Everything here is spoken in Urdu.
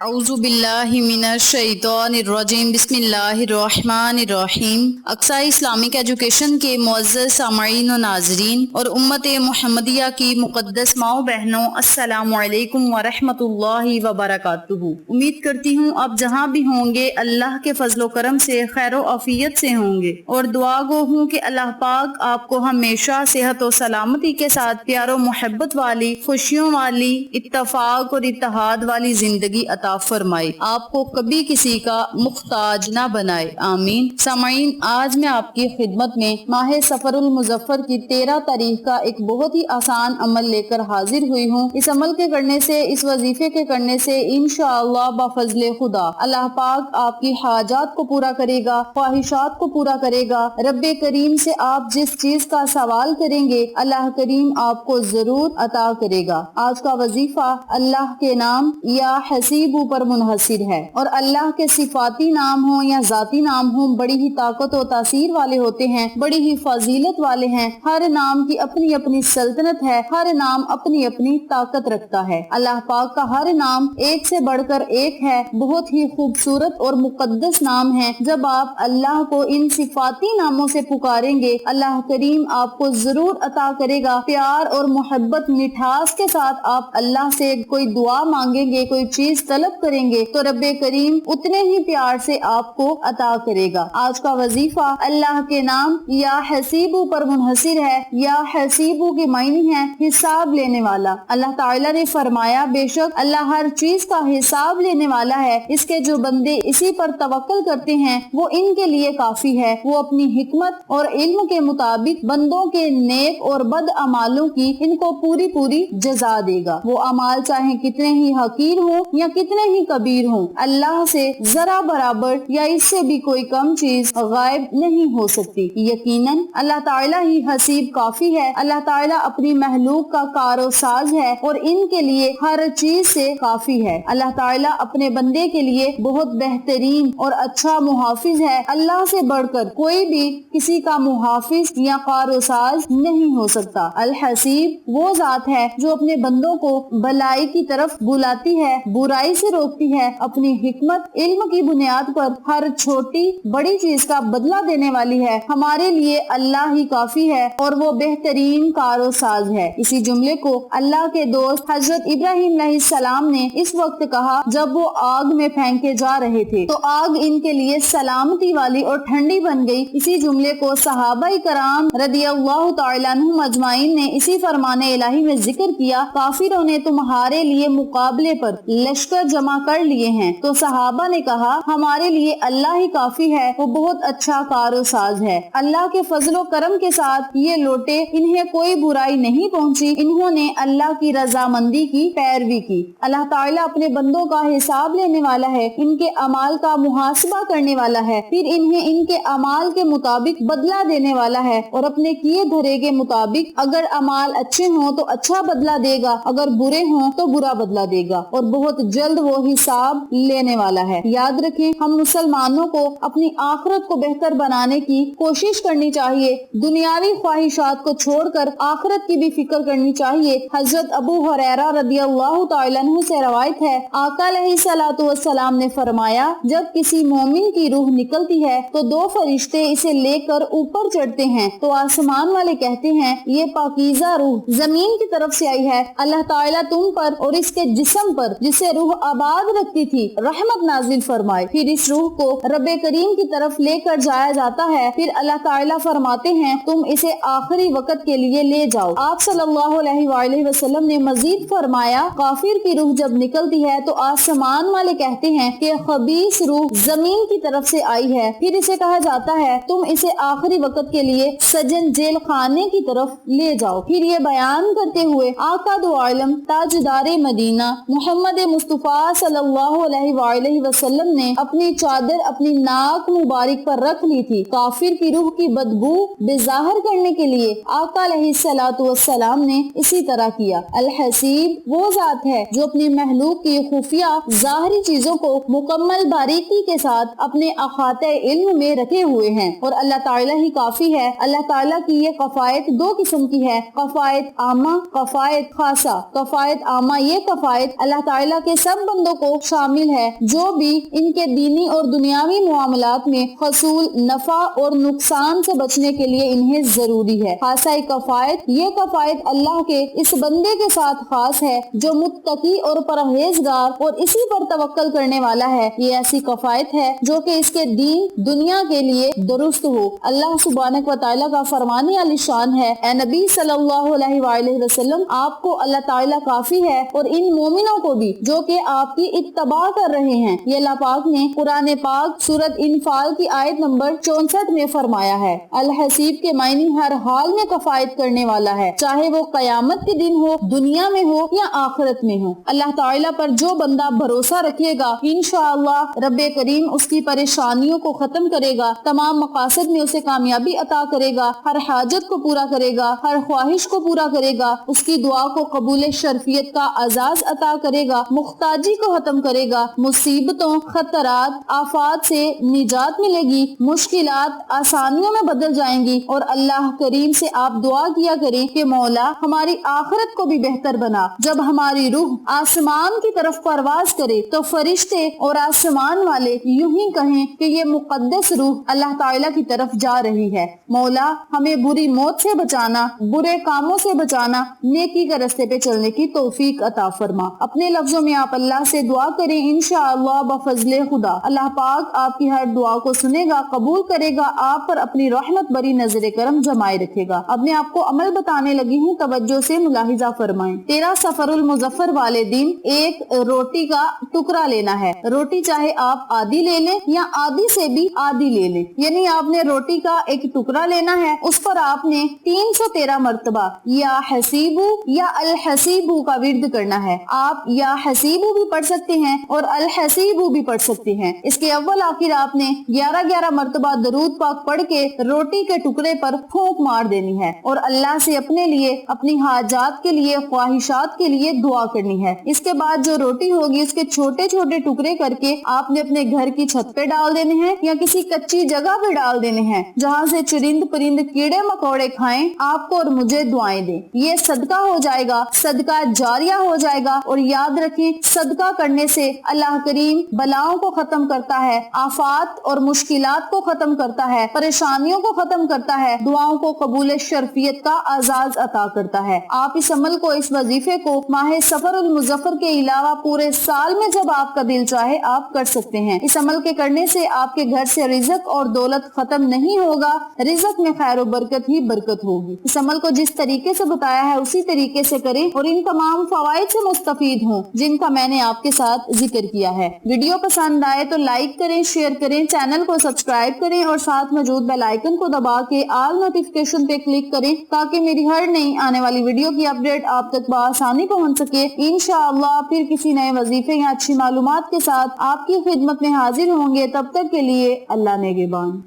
اعوذ باللہ من الشیطان الرجیم بسم اللہ الرحمن الرحیم۔ اقصی اسلامک ایجوکیشن کے معزز سامعین و ناظرین اور امت محمدیہ کی مقدس ماؤں بہنوں، السلام علیکم ورحمۃ اللہ وبرکاتہ۔ امید کرتی ہوں آپ جہاں بھی ہوں گے اللہ کے فضل و کرم سے خیر و عافیت سے ہوں گے، اور دعا گو ہوں کہ اللہ پاک آپ کو ہمیشہ صحت و سلامتی کے ساتھ پیار و محبت والی، خوشیوں والی، اتفاق اور اتحاد والی زندگی عطا فرمائے، آپ کو کبھی کسی کا محتاج نہ بنائے، آمین۔ سامعین، آج میں آپ کی خدمت میں ماہ سفر المظفر کی 13 تاریخ کا ایک بہت ہی آسان عمل لے کر حاضر ہوئی ہوں۔ اس عمل کے کرنے سے، اس وظیفے کے کرنے سے انشاءاللہ بفضل خدا اللہ پاک آپ کی حاجات کو پورا کرے گا، خواہشات کو پورا کرے گا۔ رب کریم سے آپ جس چیز کا سوال کریں گے اللہ کریم آپ کو ضرور عطا کرے گا۔ آج کا وظیفہ اللہ کے نام یا حسیب پر منحصر ہے، اور اللہ کے صفاتی نام ہوں یا ذاتی نام ہوں بڑی ہی طاقت و تاثیر والے ہوتے ہیں، بڑی ہی فضیلت والے ہیں۔ ہر نام کی اپنی اپنی سلطنت ہے، ہر نام اپنی اپنی طاقت رکھتا ہے۔ اللہ پاک کا ہر نام ایک سے بڑھ کر ایک ہے، بہت ہی خوبصورت اور مقدس نام ہے۔ جب آپ اللہ کو ان صفاتی ناموں سے پکاریں گے اللہ کریم آپ کو ضرور عطا کرے گا۔ پیار اور محبت مٹھاس کے ساتھ آپ اللہ سے کوئی دعا مانگیں گے، کوئی چیز طلب کریں گے تو رب کریم اتنے ہی پیار سے آپ کو عطا کرے گا۔ آج کا وظیفہ اللہ کے نام یا حسیبو پر منحصر ہے۔ یا حسیبو کی معنی ہے حساب لینے والا۔ اللہ تعالیٰ نے فرمایا بے شک اللہ ہر چیز کا حساب لینے والا ہے، اس کے جو بندے اسی پر توکل کرتے ہیں وہ ان کے لیے کافی ہے۔ وہ اپنی حکمت اور علم کے مطابق بندوں کے نیک اور بد اعمالوں کی ان کو پوری پوری جزا دے گا۔ وہ اعمال چاہے کتنے ہی حقیر ہوں یا کتنے ہی کبیر ہوں، اللہ سے ذرا برابر یا اس سے بھی کوئی کم چیز غائب نہیں ہو سکتی۔ یقیناً اللہ تعالیٰ ہی حسیب کافی ہے۔ اللہ تعالیٰ اپنی مخلوق کا کار و ساز ہے اور ان کے لیے ہر چیز سے کافی ہے۔ اللہ تعالیٰ اپنے بندے کے لیے بہت بہترین اور اچھا محافظ ہے۔ اللہ سے بڑھ کر کوئی بھی کسی کا محافظ یا کار و ساز نہیں ہو سکتا۔ الحسیب وہ ذات ہے جو اپنے بندوں کو بھلائی کی طرف بلاتی ہے، برائی سے روکتی ہے، اپنی حکمت علم کی بنیاد پر ہر چھوٹی بڑی چیز کا بدلہ دینے والی ہے۔ ہمارے لیے اللہ ہی کافی ہے اور وہ بہترین کار و ساز ہے۔ اسی جملے کو اللہ کے دوست حضرت ابراہیم علیہ السلام نے اس وقت کہا جب وہ آگ میں پھینکے جا رہے تھے تو آگ ان کے لیے سلامتی والی اور ٹھنڈی بن گئی۔ اسی جملے کو صحابہ کرام رضی اللہ تعالیٰ عنہم اجمعین نے اسی فرمان الہی میں ذکر کیا، کافروں نے تمہارے لیے مقابلے پر لشکر جمع کر لیے ہیں تو صحابہ نے کہا ہمارے لیے اللہ ہی کافی ہے، وہ بہت اچھا کار و ساز ہے۔ اللہ کے فضل و کرم کے ساتھ یہ لوٹے، انہیں کوئی برائی نہیں پہنچی، انہوں نے اللہ کی رضامندی کی پیروی کی۔ اللہ تعالیٰ اپنے بندوں کا حساب لینے والا ہے، ان کے اعمال کا محاسبہ کرنے والا ہے، پھر انہیں ان کے اعمال کے مطابق بدلہ دینے والا ہے، اور اپنے کیے دھرے کے مطابق اگر اعمال اچھے ہوں تو اچھا بدلہ دے گا، اگر برے ہوں تو برا بدلہ دے گا، اور بہت جلد وہ حساب لینے والا ہے۔ یاد رکھیں ہم مسلمانوں کو اپنی آخرت کو بہتر بنانے کی کوشش کرنی چاہیے، دنیاوی خواہشات کو چھوڑ کر آخرت کی بھی فکر کرنی چاہیے۔ حضرت ابو ہریرہ رضی اللہ تعالیٰ عنہ سے روایت ہے، آقا علیہ الصلوۃ والسلام نے فرمایا جب کسی مومن کی روح نکلتی ہے تو دو فرشتے اسے لے کر اوپر چڑھتے ہیں تو آسمان والے کہتے ہیں یہ پاکیزہ روح زمین کی طرف سے آئی ہے، اللہ تعالیٰ تم پر اور اس کے جسم پر جسے روح آباد رکھتی تھی رحمت نازل فرمائے۔ پھر اس روح کو رب کریم کی طرف لے کر جایا جاتا ہے، پھر اللہ تعالیٰ فرماتے ہیں تم اسے آخری وقت کے لیے لے جاؤ۔ آپ صلی اللہ علیہ وآلہ وسلم نے مزید فرمایا کافر کی روح جب نکلتی ہے تو آسمان والے کہتے ہیں کہ خبیث روح زمین کی طرف سے آئی ہے، پھر اسے کہا جاتا ہے تم اسے آخری وقت کے لیے سجن جیل خانے کی طرف لے جاؤ۔ پھر یہ بیان کرتے ہوئے آقا دو عالم تاجدار مدینہ محمد مصطفیٰ صلی اللہ علیہ وآلہ وسلم نے اپنی چادر اپنی ناک مبارک پر رکھ لی تھی۔ کافر کی روح کی بدبو بظاہر کرنے کے لیے آقا علیہ الصلوۃ والسلام نے اسی طرح کیا۔ الحسیب وہ ذات ہے جو اپنی مخلوق کی خفیہ ظاہری چیزوں کو مکمل باریکی کے ساتھ اپنے احاطہ علم میں رکھے ہوئے ہیں، اور اللہ تعالیٰ ہی کافی ہے۔ اللہ تعالیٰ کی یہ کفایت دو قسم کی ہے، کفایت عامہ، کفایت خاصہ۔ کفایت عامہ یہ کفایت اللہ تعالیٰ کے سب بندوں کو شامل ہے جو بھی ان کے دینی اور دنیاوی معاملات میں حصول نفع اور نقصان سے بچنے کے لیے انہیں ضروری ہے۔ خاصہ کفایت، یہ کفایت اللہ کے اس بندے کے ساتھ خاص ہے جو متقی اور پرہیزگار اور اسی پر توکل کرنے والا ہے۔ یہ ایسی کفایت ہے جو کہ اس کے دین دنیا کے لیے درست ہو۔ اللہ سبحانہ و تعالیٰ کا فرمان علی شان ہے، اے نبی صلی اللہ علیہ وآلہ وسلم، آپ کو اللہ تعالیٰ کافی ہے اور ان مومنوں کو بھی جو کہ آپ کی اتباع کر رہے ہیں۔ یہ اللہ پاک نے قرآن پاک سورۃ انفال کی آیت نمبر 64 میں فرمایا ہے۔ الحسیب کے معنی ہر حال میں کفایت کرنے والا ہے، چاہے وہ قیامت کے دن ہو، دنیا میں ہو یا آخرت میں ہو۔ اللہ تعالیٰ پر جو بندہ بھروسہ رکھے گا انشاءاللہ رب کریم اس کی پریشانیوں کو ختم کرے گا، تمام مقاصد میں اسے کامیابی عطا کرے گا، ہر حاجت کو پورا کرے گا، ہر خواہش کو پورا کرے گا، اس کی دعا کو قبول شرفیت کا اعزاز عطا کرے گا، محتاجی کو ختم کرے گا، مصیبتوں، خطرات، آفات سے نجات ملے گی، مشکلات آسانیوں میں بدل جائیں گی، اور اللہ کریم سے آپ دعا کیا کریں کہ مولا ہماری آخرت کو بھی بہتر بنا۔ جب ہماری روح آسمان کی طرف پرواز کرے تو فرشتے اور آسمان والے یوں ہی کہیں کہ یہ مقدس روح اللہ تعالیٰ کی طرف جا رہی ہے۔ مولا ہمیں بری موت سے بچانا، برے کاموں سے بچانا، نیکی کے راستے پہ چلنے کی توفیق عطا فرما۔ اپنے لفظوں میں آپ اللہ سے دعا کریں انشاءاللہ بفضل خدا۔ اللہ پاک آپ کی ہر دعا کو سنے گا، قبول کرے گا، آپ پر اپنی رحمت بری نظر کرم جمائے رکھے گا۔ اب میں آپ کو عمل بتانے لگی ہوں، توجہ سے ملاحظہ فرمائیں۔ 13 سفر المظفر والے دن ایک روٹی کا ٹکڑا لینا ہے۔ روٹی چاہے آپ آدھی لے لیں یا آدھی سے بھی آدھی لے لیں، یعنی آپ نے روٹی کا ایک ٹکڑا لینا ہے، اس پر آپ نے 313 مرتبہ یا حسیبو یا الحسیبو کا ورد کرنا ہے۔ آپ یا حسیبو بھی پڑھ سکتے ہیں اور الحسیبو بھی پڑھ سکتے ہیں۔ اس کے اول آخر آپ نے 11 مرتبہ درود پاک پڑھ کے روٹی کے ٹکڑے پر پھونک مار دینی ہے اور اللہ سے اپنے لیے، اپنی حاجات کے لیے، خواہشات کے لیے دعا کرنی ہے۔ اس کے بعد جو روٹی ہوگی اس کے چھوٹے چھوٹے ٹکڑے کر کے آپ نے اپنے گھر کی چھت پہ ڈال دینے ہیں یا کسی کچی جگہ پہ ڈال دینے ہیں جہاں سے چرند پرند کیڑے مکوڑے کھائیں، آپ کو اور مجھے دعائیں دیں۔ یہ صدقہ ہو جائے گا، صدقہ جاریہ ہو جائے گا، اور یاد رکھیں صدقہ کرنے سے اللہ کریم بلاؤں کو ختم کرتا ہے، آفات اور مشکلات کو ختم کرتا ہے، پریشانیوں کو ختم کرتا ہے، دعاؤں کو قبول شرفیت کا اعزاز عطا کرتا ہے۔ آپ اس عمل کو، اس وظیفے کو ماہ سفر المظفر کے علاوہ پورے سال میں جب آپ کا دل چاہے آپ کر سکتے ہیں۔ اس عمل کے کرنے سے آپ کے گھر سے رزق اور دولت ختم نہیں ہوگا، رزق میں خیر و برکت ہی برکت ہوگی۔ اس عمل کو جس طریقے سے بتایا ہے اسی طریقے سے کریں اور ان تمام فوائد سے مستفید ہوں جن کا میں نے آپ کے ساتھ ذکر کیا ہے۔ ویڈیو پسند آئے تو لائک کریں، شیئر کریں، چینل کو سبسکرائب کریں اور ساتھ موجود بیل آئیکن کو دبا کے آل نوٹیفیکیشن پہ کلک کریں تاکہ میری ہر نئی آنے والی ویڈیو کی اپڈیٹ آپ تک بآسانی پہنچ سکے۔ انشاءاللہ پھر کسی نئے وظیفے یا اچھی معلومات کے ساتھ آپ کی خدمت میں حاضر ہوں گے، تب تک کے لیے اللہ نگہبان۔